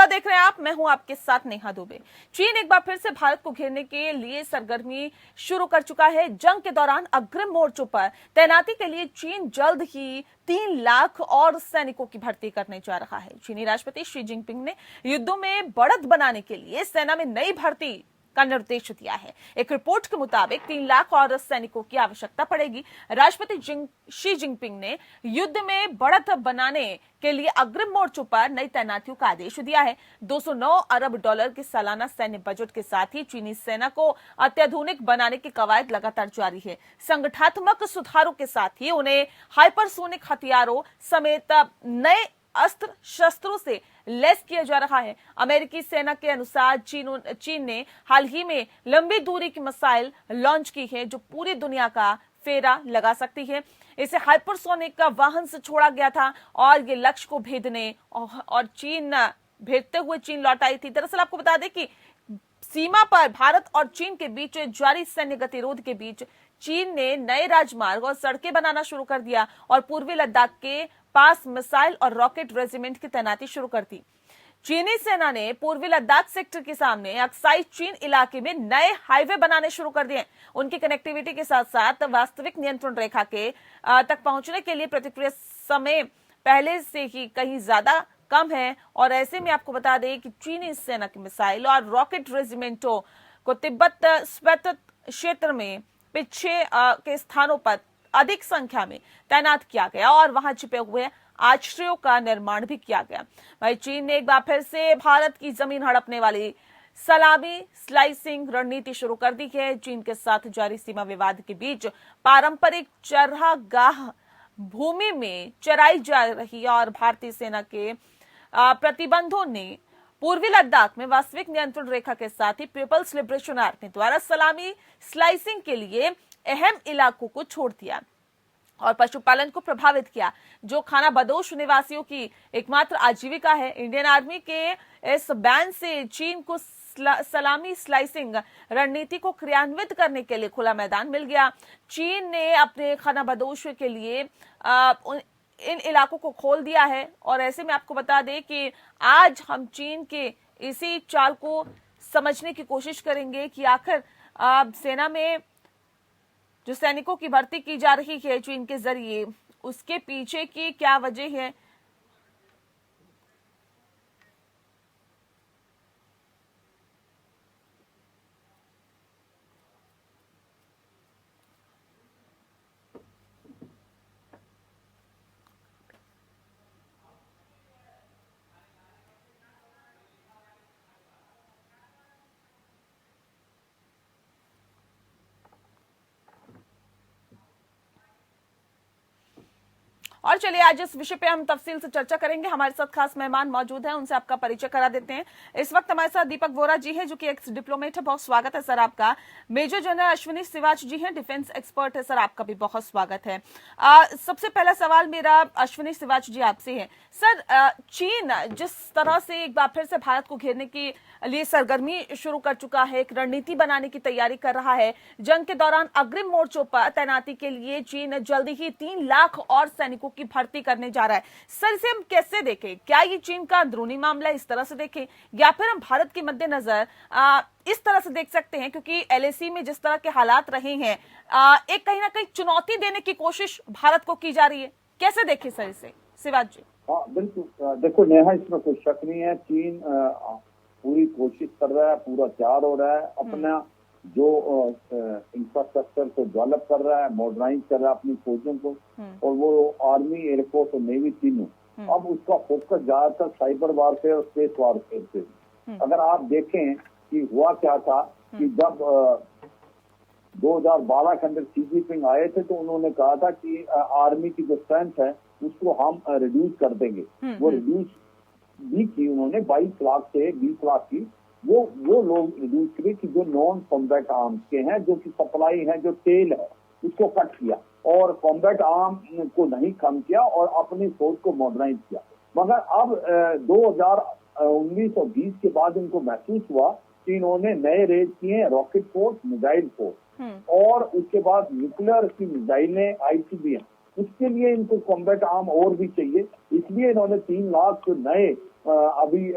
खबरदार देख रहे हैं आप, मैं हूं आपके साथ नेहा दुबे। चीन एक बार फिर से भारत को घेरने के लिए सरगर्मी शुरू कर चुका है। जंग के दौरान अग्रिम मोर्चों पर तैनाती के लिए चीन जल्द ही 3 लाख और सैनिकों की भर्ती करने जा रहा है। चीनी राष्ट्रपति शी जिनपिंग ने युद्धों में बढ़त बनाने के लिए सेना में नई भर्ती का निर्देश दिया है। एक रिपोर्ट के मुताबिक 3 लाख और सैनिकों की आवश्यकता पड़ेगी। राष्ट्रपति शी जिनपिंग ने युद्ध में बढ़त बनाने के लिए अग्रिम मोर्चों पर नई तैनातियों का आदेश दिया है। 209 अरब डॉलर के सालाना सैन्य बजट के साथ ही चीनी सेना को अत्याधुनिक बनाने की कवायद लगातार जारी है। संगठनात्मक सुधारों के साथ ही उन्हें हाइपरसोनिक हथियारों समेत नए अस्त्र शस्त्रों से लैस किया जा रहा है। अमेरिकी सेना के अनुसार चीन ने हाल ही में लंबी दूरी की मिसाइल लॉन्च की है जो पूरी दुनिया का फेरा लगा सकती है। इसे हाइपरसोनिक का वाहन से छोड़ा गया था और ये लक्ष्य को भेदने और भेदते हुए चीन लौट आई थी। दरअसल आपको बता दें कि सीमा पर भारत और चीन के बीच जारी सैन्य गतिरोध के बीच चीन ने नए राजमार्ग और सड़कें बनाना शुरू कर दिया और पूर्वी लद्दाख के पास मिसाइल और रॉकेट रेजिमेंट की तैनाती शुरू कर दी। चीनी सेना ने पूर्वी लद्दाख सेक्टर के सामने अक्साई चीन इलाके में नए हाईवे बनाने शुरू कर दिए। उनकी कनेक्टिविटी के साथ साथ वास्तविक नियंत्रण रेखा के तक पहुंचने के लिए प्रतिक्रिया समय पहले से ही कहीं ज्यादा कम है और ऐसे में आपको बता दें कि चीनी सेना की मिसाइल और रॉकेट रेजिमेंटों को तिब्बत स्वेत क्षेत्र में पीछे के स्थानों पर अधिक संख्या में तैनात किया गया और वहां छिपे हुए आश्रयों का निर्माण भी किया गया। वहीं चीन ने एक बार फिर से भारत की जमीन हड़पने वाली सलामी स्लाइसिंग रणनीति शुरू कर दी है। चीन के साथ जारी सीमा विवाद के बीच पारंपरिक चरागाह भूमि में चराई जा रही और भारतीय सेना के प्रतिबंधों ने पूर्वी लद्दाख में वास्तविक नियंत्रण रेखा के साथ ही पीपल्स लिबरेशन आर्मी द्वारा सलामी स्लाइसिंग के लिए अहम इलाकों को छोड़ दिया और पशुपालन को प्रभावित किया, जो खाना बदोश निवासियों की एकमात्र आजीविका है। इंडियन आर्मी के इस बैन से चीन को सलामी स्लाइसिंग रणनीति को क्रियान्वित करने के लिए खुला मैदान मिल गया। चीन ने अपने खाना बदोश के लिए इन इलाकों को खोल दिया है और ऐसे में आपको बता दें कि आज हम चीन के इसी चाल को समझने की कोशिश करेंगे कि आखिर सेना में जो सैनिकों की भर्ती की जा रही है चीन के जरिए, उसके पीछे की क्या वजह है। और चलिए आज इस विषय पे हम तफसील से चर्चा करेंगे। हमारे साथ खास मेहमान मौजूद हैं, उनसे आपका परिचय करा देते हैं। इस वक्त हमारे साथ दीपक वोरा जी हैं जो कि एक्स डिप्लोमेट है, बहुत स्वागत है सर आपका। मेजर जनरल अश्विनी सिवाच जी हैं, डिफेंस एक्सपर्ट है, सर आपका भी बहुत स्वागत है। सबसे पहला सवाल मेरा अश्विनी सिवाच जी आपसे है। सर, चीन जिस तरह से एक बार फिर से भारत को घेरने के लिए सरगर्मी शुरू कर चुका है, एक रणनीति बनाने की तैयारी कर रहा है, जंग के दौरान अग्रिम मोर्चों पर तैनाती के लिए चीन जल्दी ही 3 लाख और सैनिकों की भर्ती करने जा रहा है। सर, इसे हम कैसे देखें? क्या ये चीन का अंदरूनी मामला है, इस तरह से देखें, या फिर हम भारत के मद्देनजर इस तरह से देख सकते हैं क्योंकि एलएसी में जिस तरह के हालात रहे हैं, एक कहीं ना कहीं चुनौती देने की कोशिश भारत को की जा रही है, कैसे देखें सर इसे? शिवाज जी। हाँ बिल्कुल, देखो नेहा, इसमें कोई शक नहीं है, चीन पूरी कोशिश कर रहा है, पूरा तैयार हो रहा है, अपना जो इंफ्रास्ट्रक्चर को डेवलप कर रहा है, मॉडर्नाइज कर रहा है अपनी फौजों को, और वो आर्मी, एयरफोर्स और नेवी तीनों। अब उसका फोकस ज्यादातर साइबर वारफेयर और स्पेस वारफेयर पे। अगर आप देखें कि हुआ क्या था कि जब 2012 के अंदर शी जिनपिंग आए थे तो उन्होंने कहा था कि आर्मी की जो स्ट्रेंथ है उसको हम रिड्यूस कर देंगे। वो रिड्यूस भी की उन्होंने, 22 लाख से 20 लाख की वो लोग रिड्यूस किए कि जो नॉन कॉम्बैट आर्म्स के हैं, जो कि सप्लाई है, जो तेल है, उसको कट किया और कॉम्बैट आर्म को नहीं कम किया और अपनी फौज को मॉडर्नाइज किया। मगर अब 2019 और 20 के बाद इनको महसूस हुआ कि इन्होंने नए रेज किए, रॉकेट फोर्स, मिसाइल फोर्स, और उसके बाद न्यूक्लियर की मिसाइलें, आईसीबीएम, उसके लिए इनको कॉम्बैट आर्म और भी चाहिए। इसलिए इन्होंने 3 लाख नए अभी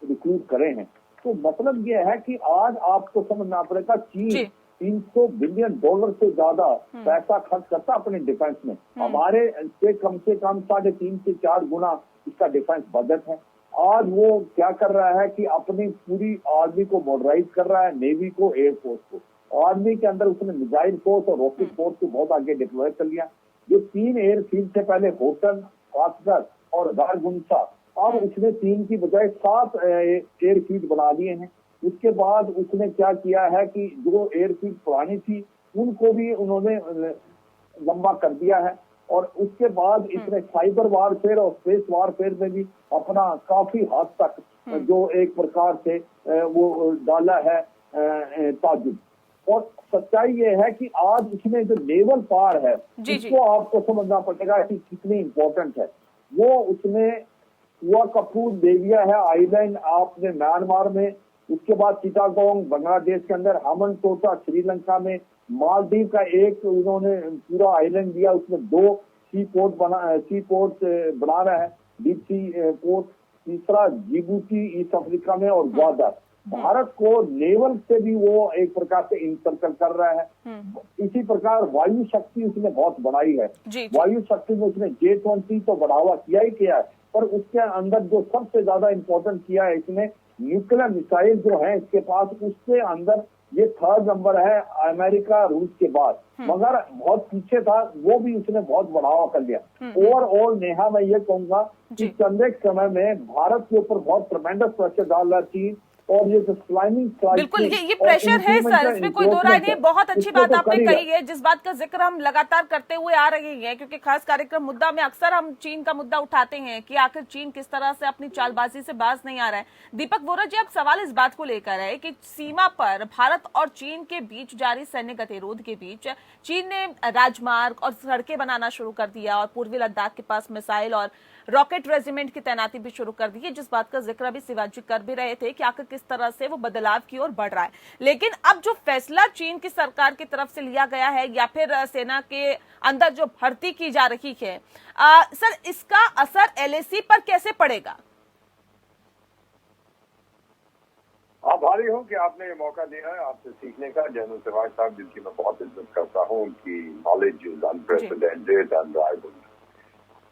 रिक्रूट करे हैं। तो मतलब ये है कि आज आपको समझना पड़ेगा, चीन $300 बिलियन से ज्यादा पैसा खर्च करता अपने डिफेंस में। हमारे से कम 3.5 से 4 गुना इसका डिफेंस बजट है। आज वो क्या कर रहा है कि अपनी पूरी आर्मी को मॉडर्नाइज कर रहा है, नेवी को, एयरफोर्स को। आर्मी के अंदर उसने मिसाइल फोर्स और रॉकेट फोर्स को बहुत आगे डिप्लॉय कर लिया। जो 3 एयरफील्ड थे पहले, होटन, कासगढ़ और दारगुंसा, अब उसने 3 की बजाय 7 एयरफील्ड बना लिए हैं। उसके बाद उसने क्या किया है कि जो एयरफील्ड पुरानी थी उनको भी उन्होंने लंबा कर दिया है। और उसके बाद इसने साइबर वारफेयर और स्पेस वारफेयर में भी अपना काफी हद तक जो एक प्रकार से वो डाला है ताजुब। और सच्चाई ये है कि आज इसमें जो नेवल पावर है इसको आपको समझना पड़ेगा कि कितनी इंपॉर्टेंट है। वो उसमें हुआ कपूर दे दिया है आइलैंड आपने म्यांमार में, उसके बाद चिटागोंग बांग्लादेश के अंदर, हमनटोटा श्रीलंका में, मालदीव का एक उन्होंने पूरा आइलैंड दिया, उसमें 2 सी पोर्ट बना रहा है, डीप सी पोर्ट। तीसरा जिबूती ईस्ट अफ्रीका में और ग्वादर। भारत को नेवल से भी वो एक प्रकार से इंसर्कल कर रहा है। इसी प्रकार वायु शक्ति उसने बहुत बढ़ाई है। वायु शक्ति में उसने J-20 तो बढ़ावा किया ही किया है, पर उसके अंदर जो सबसे ज्यादा इंपॉर्टेंट किया है इसने न्यूक्लियर मिसाइल जो है इसके पास, उसके अंदर ये 3rd नंबर है अमेरिका रूस के बाद, मगर बहुत पीछे था, वो भी उसने बहुत बढ़ावा कर लिया। ओवरऑल नेहा मैं ये कहूंगा कि चंदे के समय में भारत के ऊपर बहुत ट्रमेंडस प्रेशर डाल रहा थी। और ये जो बिल्कुल ये प्रेशर है सर, इसमें कोई दो राय नहीं। बहुत अच्छी बात आपने कही है, जिस बात का जिक्र हम लगातार करते हुए आ रहे हैं, क्योंकि खास कार्यक्रम मुद्दा में अक्सर हम चीन का मुद्दा उठाते हैं कि आखिर चीन किस तरह से अपनी चालबाजी से बाज नहीं आ रहा है। दीपक वोरा जी, अब सवाल इस बात को लेकर है कि सीमा पर भारत और चीन के बीच जारी सैन्य गतिरोध के बीच चीन ने राजमार्ग और सड़कें बनाना शुरू कर दिया और पूर्वी लद्दाख के पास मिसाइल और रॉकेट रेजिमेंट की तैनाती भी शुरू कर दी है, जिस बात का जिक्र अभी शिवाजी कर भी रहे थे कि आखिर किस तरह से वो बदलाव की ओर बढ़ रहा है। लेकिन अब जो फैसला चीन की सरकार की तरफ से लिया गया है या फिर सेना के अंदर जो भर्ती की जा रही है, सर इसका असर LAC पर कैसे पड़ेगा? आभारी हूँ कि आपने ये मौका दिया है आपसे सीखने का। जनरल शिवाजी साहब, जिनकी मैं बहुत इज्जत करता हूँ, उनकी नॉलेज इज अनप्रेसिडेंटेड, अनराइवल्ड।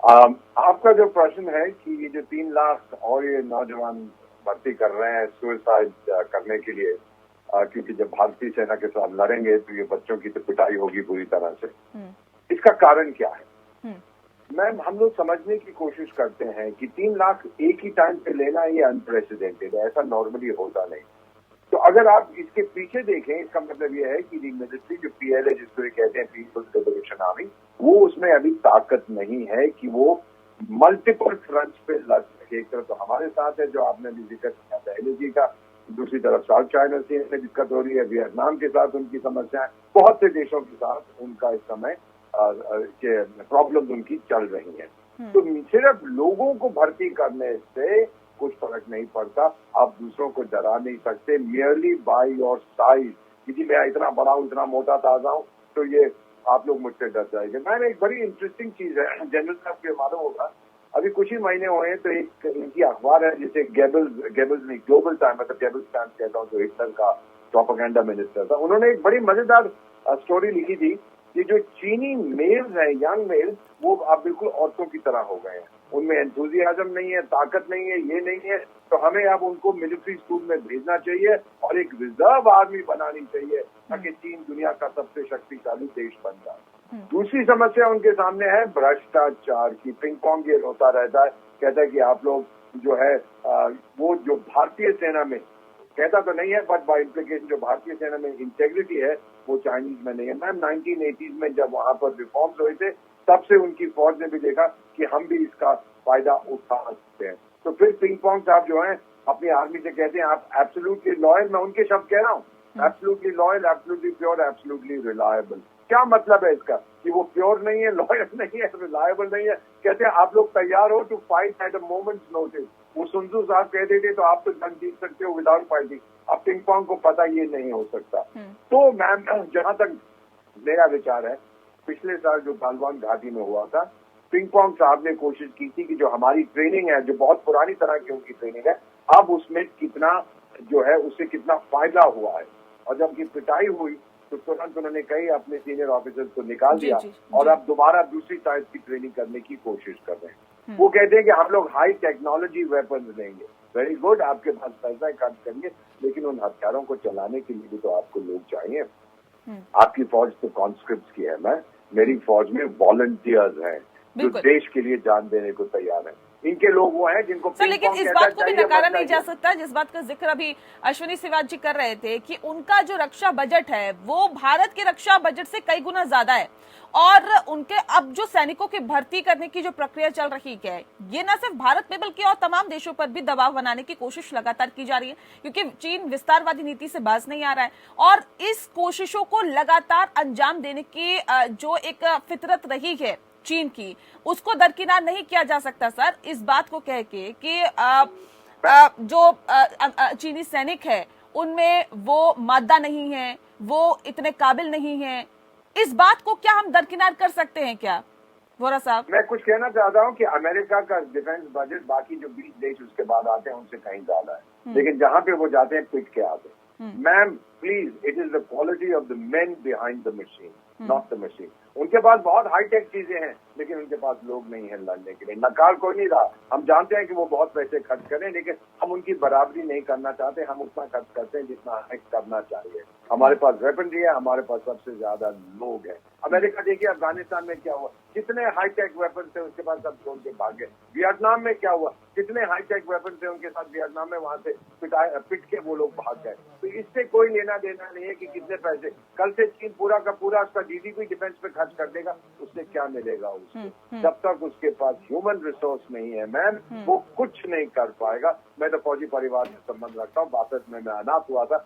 आपका जो प्रश्न है कि ये जो 3 लाख और ये नौजवान भर्ती कर रहे हैं सुसाइड करने के लिए, क्योंकि जब भारतीय सेना के साथ लड़ेंगे तो ये बच्चों की तो पिटाई होगी बुरी तरह से, इसका कारण क्या है? मैम, हम लोग समझने की कोशिश करते हैं कि 3 लाख एक ही टाइम पे लेना ये अनप्रेसिडेंटेड है, ऐसा नॉर्मली होता नहीं। तो अगर आप इसके पीछे देखें, इसका मतलब ये है कि मिलिट्री जो PLA जिसको ये कहते हैं पीपल्स लिबरेशन आर्मी, वो उसमें अभी ताकत नहीं है कि वो मल्टीपल फ्रंट्स पे लड़ सके। एक तरफ तो हमारे साथ है जो आपने भी जिक्र किया पहले जी का, दूसरी तरफ साउथ चाइना सी में दिक्कत हो रही है, वियतनाम के साथ उनकी समस्याएं, बहुत से देशों के साथ उनका इस समय प्रॉब्लम उनकी चल रही है। तो सिर्फ लोगों को भर्ती करने से कुछ फर्क नहीं पड़ता। आप दूसरों को डरा नहीं सकते मियरली बाय योर साइज, क्योंकि मैं इतना बड़ा हूँ, इतना मोटा ताजा हूँ, तो ये आप लोग मुझसे डर जाएंगे। मैंने एक बड़ी इंटरेस्टिंग चीज है, जनरल साहब के मालूम होगा, अभी कुछ ही महीने हुए हैं तो एक इनकी अखबार है जिसे गेबल्स नहीं, ग्लोबल टाइम, मतलब गेबल्स टाइम कहता हूँ, जो हिटलर का प्रोपेगेंडा मिनिस्टर था, उन्होंने एक बड़ी मजेदार स्टोरी लिखी थी कि जो चीनी मेल्स हैं, यंग मेल्स, वो अब बिल्कुल औरतों की तरह हो गए हैं। उनमें एंथुजियाज्म नहीं है, ताकत नहीं है, ये नहीं है, तो हमें अब उनको मिलिट्री स्कूल में भेजना चाहिए और एक रिजर्व आर्मी बनानी चाहिए ताकि चीन दुनिया का सबसे शक्तिशाली देश बन जाए। दूसरी समस्या उनके सामने है भ्रष्टाचार की। पिंग पोंग गेम होता रहता है, कहता है कि आप लोग जो है वो जो भारतीय सेना में, कहता तो नहीं है बट बाय इम्प्लीकेशन जो भारतीय सेना में इंटेग्रिटी है वो चाइनीज में नहीं है। मैम 1980s में जब वहां पर रिफॉर्म्स हुए थे तब से उनकी फौज ने भी देखा कि हम भी इसका फायदा उठा सकते हैं। तो फिर पिंग पोंग साहब जो है अपनी आर्मी से कहते हैं आप एब्सोल्युटली लॉयल, मैं उनके शब्द कह रहा हूँ, absolutely loyal, absolutely pure, absolutely reliable. क्या मतलब है इसका कि वो प्योर नहीं है, लॉयल नहीं है, रिलायबल नहीं है। कहते हैं आप लोग तैयार हो to fight at a moments notice. वो सुन तzu साहब कहते थे तो आप तो जंग जीत सकते हो विदाउट फाइटिंग। अब पिंग पोंग को पता ये नहीं हो सकता। तो मैम जहां तक मेरा विचार है, पिछले साल जो गालवान घाटी में हुआ था, पिंग पोंग साहब ने कोशिश की थी कि जो हमारी ट्रेनिंग है, जो बहुत पुरानी तरह की उनकी ट्रेनिंग है, अब उसमें कितना जो है उससे कितना फायदा हुआ है। और जब की पिटाई हुई तो तुरंत उन्होंने कई अपने सीनियर ऑफिसर्स को निकाल दिया और अब दोबारा दूसरी टाइप की ट्रेनिंग करने की कोशिश कर रहे हैं। वो कहते हैं कि हम लोग हाई टेक्नोलॉजी वेपन्स देंगे। वेरी गुड, आपके पास पैसा खर्च करिए, लेकिन उन हथियारों को चलाने के लिए भी तो आपको लोग चाहिए। आपकी फौज तो कॉन्स्क्रिप्ट्स की है, मेरी फौज में वॉलंटियर्स हैं जो देश के लिए जान देने को तैयार हैं। इनके लोग वो हैं जिनको सर, लेकिन इस बात को भी नकारा नहीं जा सकता, जिस बात का जिक्र अभी अश्विनी सिवाच जी कर रहे थे कि उनका जो रक्षा बजट है वो भारत के रक्षा बजट से कई गुना ज्यादा है और उनके अब जो सैनिकों की भर्ती करने की जो प्रक्रिया चल रही है, ये न सिर्फ भारत में बल्कि और तमाम देशों पर भी दबाव बनाने की कोशिश लगातार की जा रही है, क्योंकि चीन विस्तारवादी नीति से बाज नहीं आ रहा है और इस कोशिशों को लगातार अंजाम देने की जो एक फितरत रही है चीन की, उसको दरकिनार नहीं किया जा सकता सर, इस बात को कह के कि जो चीनी सैनिक है उनमें वो मादा नहीं है, वो इतने काबिल नहीं है, इस बात को क्या हम दरकिनार कर सकते हैं क्या वोरा साहब? मैं कुछ कहना चाहता हूँ कि अमेरिका का डिफेंस बजट बाकी जो 20 देश उसके बाद आते हैं उनसे कहीं ज्यादा है, लेकिन जहाँ पे वो जाते हैं पिट के आते हैं। Ma'am please, it is the quality of the main behind the machine, not the machine. उनके पास बहुत हाईटेक चीजें हैं, लेकिन उनके पास लोग नहीं है लड़ने के लिए। नकार कोई नहीं रहा, हम जानते हैं कि वो बहुत पैसे खर्च करें, लेकिन हम उनकी बराबरी नहीं करना चाहते। हम उतना खर्च करते हैं जितना हमें करना चाहिए। हमारे पास वेपनरी है, हमारे पास सबसे ज्यादा लोग हैं। अमेरिका देखिए अफगानिस्तान में क्या हुआ, कितने हाईटेक वेपन थे, उसके बाद सब छोड़ के भागे। वियतनाम में क्या हुआ, कितने हाईटेक वेपन थे उनके साथ, वियतनाम में वहां से पिट के वो लोग भाग गए। तो इससे कोई लेना देना नहीं है कि कितने पैसे। कल से चीन पूरा का पूरा उसका जीडीपी डिफेंस पे खर्च कर देगा, उससे क्या मिलेगा उसको? जब तक उसके पास ह्यूमन रिसोर्स नहीं है मैम, वो कुछ नहीं कर पाएगा। मैं तो फौजी परिवार से संबंध रखता हूँ, वापस में मैं अनाथ हुआ था।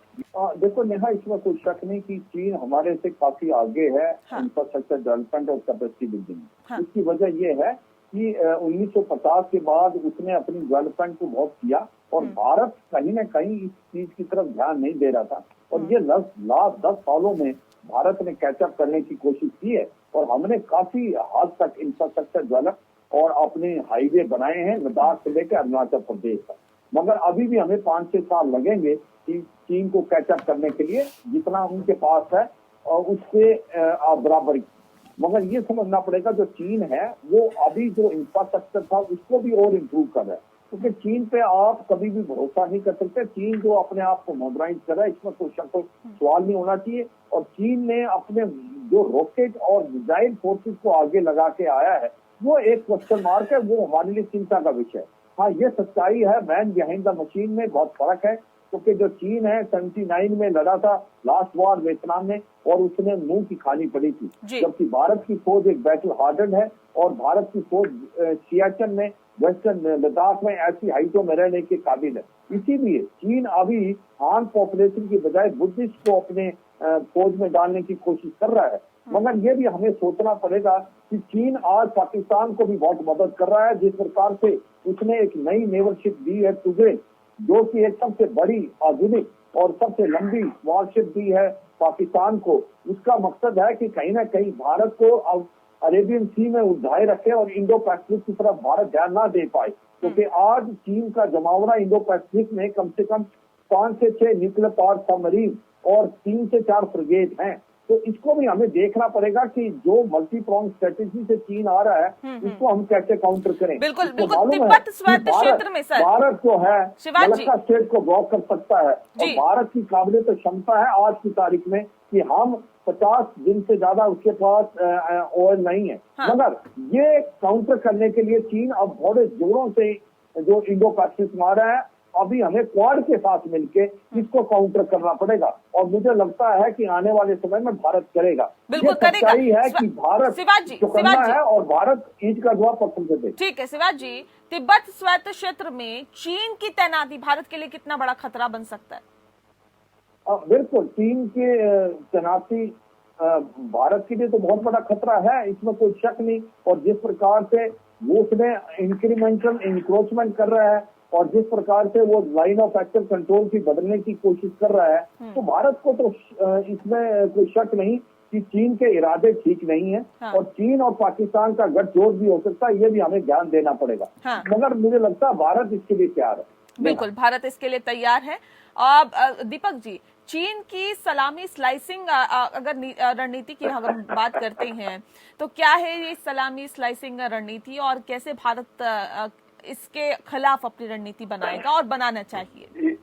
देखो नेहा, इसमें कोई शक नहीं कि चीन हमारे से काफी आगे है इंफ्रास्ट्रक्चर डेवलपमेंट और कैपेसिटी बिल्डिंग। इसकी वजह यह है कि 1950 के बाद उसने अपनी डेवलपमेंट को बहुत किया और भारत कहीं न कहीं इस चीज की तरफ ध्यान नहीं दे रहा था। और ये 10 सालों में भारत ने कैचअप करने की कोशिश की है और हमने काफी हद तक इंफ्रास्ट्रक्चर डेवलप और अपने हाईवे बनाए हैं लद्दाख से लेकर अरुणाचल प्रदेश तक। मगर अभी भी हमें 5-6 साल लगेंगे कि चीन को कैचअप करने के लिए, जितना उनके पास है और उसके बराबर। मगर ये समझना पड़ेगा जो चीन है वो अभी जो इंफ्रास्ट्रक्चर था उसको भी और इम्प्रूव कर रहा है, क्योंकि चीन पे आप कभी भी भरोसा नहीं कर सकते। चीन जो अपने आप को मॉडर्नाइज कर रहा है, इसमें कोई शक सवाल नहीं होना चाहिए। और चीन ने अपने जो रॉकेट और मिसाइल फोर्सेस को आगे लगा के आया है, वो एक क्वेश्चन मार्क है, वो हमारे लिए चिंता का विषय है। हाँ, ये सच्चाई है, मैन बिहाइंड द मशीन में बहुत फर्क है, क्योंकि जो चीन है 79 में लड़ा था लास्ट वॉर वियतनाम में और उसने मुंह की खानी पड़ी थी, जबकि भारत की फौज एक बैटल हार्डन है और भारत की फौज सियाचिन में, वेस्टर्न लद्दाख में ऐसी हाइटों में रहने के काबिल है। इसीलिए चीन अभी हान पॉपुलेशन की बजाय बुद्धिस्ट को अपने फौज में डालने की कोशिश कर रहा है। मगर ये भी हमें सोचना पड़ेगा कि चीन आज पाकिस्तान को भी बहुत मदद कर रहा है। जिस प्रकार से उसने एक नई नेवल शिप दी है टुगरे, जो कि एक सबसे बड़ी आधुनिक और सबसे लंबी वॉरशिप दी है पाकिस्तान को, उसका मकसद है कि कहीं ना कहीं भारत को अब अरेबियन सी में उलझाए रखे और इंडो पैसिफिक की तरफ भारत ध्यान ना दे पाए, क्योंकि आज चीन का जमावड़ा इंडो पैसिफिक में कम से कम 5 से 6 न्यूक्लियर पावर सबमरीन और 3 से 4 फ्रिगेट हैं। तो इसको भी हमें देखना पड़ेगा कि जो मल्टी प्रॉन्ग स्ट्रेटेजी से चीन आ रहा है उसको हम कैसे काउंटर करें। बिल्कुल बिल्कुल, तिब्बत स्वायत्त क्षेत्र में सर भारत जो है मलक्का स्टेट को ब्लॉक कर सकता है और भारत की काबिलियत क्षमता है आज की तारीख में कि हम 50 दिन से ज्यादा उसके पास ऑयल नहीं है। मगर ये काउंटर करने के लिए चीन अब बड़े जोरों से जो इंडो पैसिफिक में आ रहा है, अभी हमें क्वाड के साथ मिलके इसको काउंटर करना पड़ेगा और मुझे लगता है कि आने वाले समय में भारत करेगा। बिल्कुल करेगा। है कि भारत जो करना है और भारत ईद का जवाब पसंद से दे। ठीक है शिवाजी जी, तिब्बत स्वायत्त क्षेत्र में चीन की तैनाती भारत के लिए कितना बड़ा खतरा बन सकता है? बिल्कुल, चीन की तैनाती भारत के लिए तो बहुत बड़ा खतरा है, इसमें कोई शक नहीं। और जिस प्रकार से वो उसने इंक्रीमेंटल इंक्रोचमेंट कर रहा है और जिस प्रकार से वो लाइन ऑफ एक्शन कंट्रोल की बदलने की कोशिश कर रहा है, तो भारत को तो इसमें कोई शक नहीं कि चीन के इरादे ठीक नहीं है। और चीन और पाकिस्तान का गठजोड़ भी हो सकता है, ये भी हमें ध्यान देना पड़ेगा। मगर मुझे लगता है भारत इसके लिए तैयार है। बिल्कुल, भारत इसके लिए तैयार है। और दीपक जी, चीन की सलामी स्लाइसिंग अगर रणनीति की अगर हम बात करते हैं तो क्या है ये सलामी स्लाइसिंग रणनीति, और कैसे भारत इसके खिलाफ अपनी रणनीति बनाएगा और बनाना चाहिए?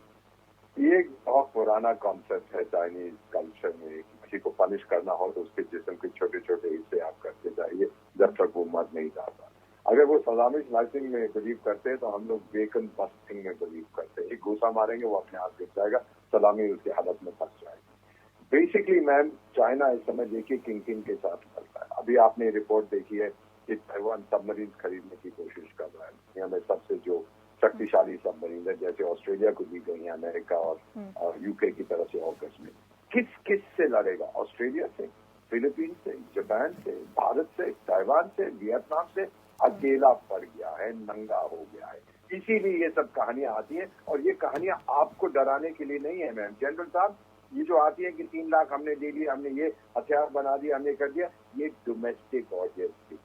ये एक बहुत पुराना कॉन्सेप्ट है चाइनीज कल्चर में कि किसी को पनिश करना हो तो उसके जिस्म के छोटे छोटे हिस्से आप करते जाइए जब तक वो मर नहीं जाता। अगर वो सलामी स्लाइसिंग में बिलीव करते हैं तो हम लोग बेकन बस्टिंग में बिलीव करते हैं। एक घूसा मारेंगे वो अपने आप गिर जाएगा, सलामी उसकी हालत में फंस जाएगी। बेसिकली मैम, चाइना इस समय देखिए किंग के साथ करता है। अभी आपने रिपोर्ट देखी है कि ताइवान सबमरीन खरीदने की कोशिश कर रहा है। दुनिया में सबसे जो शक्तिशाली सबमरीन है, जैसे ऑस्ट्रेलिया को दी गई है अमेरिका और यूके की तरफ से अगस्त में। किस से लड़ेगा? ऑस्ट्रेलिया से, फिलीपीन से, जापान से, भारत से, ताइवान से, वियतनाम से। अकेला पड़ गया है, नंगा हो गया है। इसीलिए ये सब कहानियां आती हैं, और ये कहानियां आपको डराने के लिए नहीं है मैम। जनरल साहब, ये जो आती है कि 3 लाख हमने दे दिया, हमने ये हथियार बना दिया, हमने कर दिया, ये डोमेस्टिक ऑडियंस की।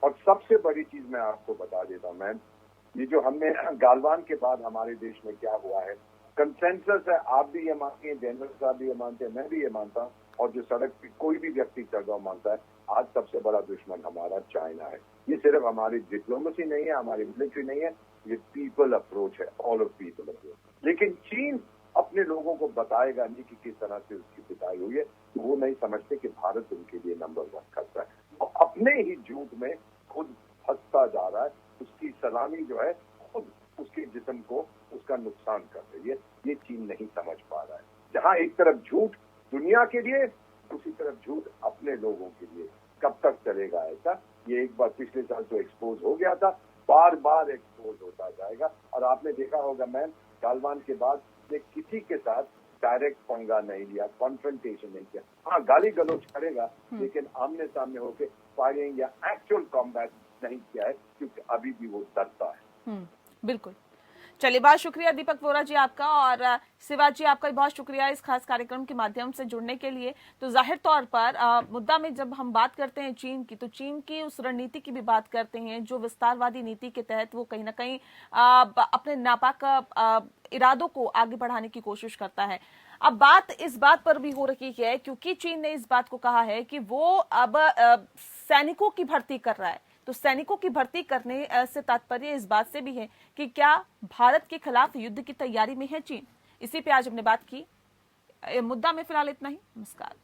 और सबसे बड़ी चीज मैं आपको बता देता हूँ मैम, ये जो हमने गालवान के बाद हमारे देश में क्या हुआ है, कंसेंसस है, आप भी ये मानते हैं, जनरल साहब भी ये मानते हैं, मैं भी ये मानता हूँ, और जो सड़क पे कोई भी व्यक्ति चल रहा मानता है, आज सबसे बड़ा दुश्मन हमारा चाइना है। ये सिर्फ हमारी डिप्लोमेसी नहीं है, हमारी मिलिट्री नहीं है, ये पीपल अप्रोच है, ऑल ऑफ पीपल अप्रोच। लेकिन चीन अपने लोगों को बताएगा नहीं कि किस तरह से उसकी पिटाई हुई है। वो नहीं समझते कि भारत उनके लिए नंबर 1 खतरा है। और अपने ही झूठ में खुद फंसता जा रहा है। उसकी सलामी जो है खुद उसके जिस्म को उसका नुकसान कर रही है। ये चीन नहीं समझ पा रहा है। जहां एक तरफ झूठ दुनिया के लिए, दूसरी तरफ झूठ अपने लोगों के लिए। कब तक चलेगा ऐसा? ये एक बार पिछले साल तो एक्सपोज हो गया था, बार बार एक्सपोज होता जाएगा। और आपने देखा होगा मैम, गालवान के बाद ने किसी के साथ डायरेक्ट पंगा नहीं लिया, कॉन्फ्रंटेशन नहीं किया। हाँ, गाली गलौज करेगा, लेकिन आमने सामने होकर फायरिंग या एक्चुअल कॉम्बैट नहीं किया है, क्योंकि अभी भी वो डरता है। बिल्कुल। चलिए, बहुत शुक्रिया दीपक वोरा जी आपका, और शिवाजी जी आपका भी बहुत शुक्रिया इस खास कार्यक्रम के माध्यम से जुड़ने के लिए। तो जाहिर तौर पर मुद्दा में जब हम बात करते हैं चीन की, तो चीन की उस रणनीति की भी बात करते हैं जो विस्तारवादी नीति के तहत वो कहीं ना कहीं अपने नापाक इरादों को आगे बढ़ाने की कोशिश करता है। अब बात इस बात पर भी हो रही है, क्योंकि चीन ने इस बात को कहा है कि वो अब सैनिकों की भर्ती कर रहा है। तो सैनिकों की भर्ती करने से तात्पर्य इस बात से भी है कि क्या भारत के खिलाफ युद्ध की तैयारी में है चीन। इसी पे आज हमने बात की। मुद्दा में फिलहाल इतना ही। नमस्कार।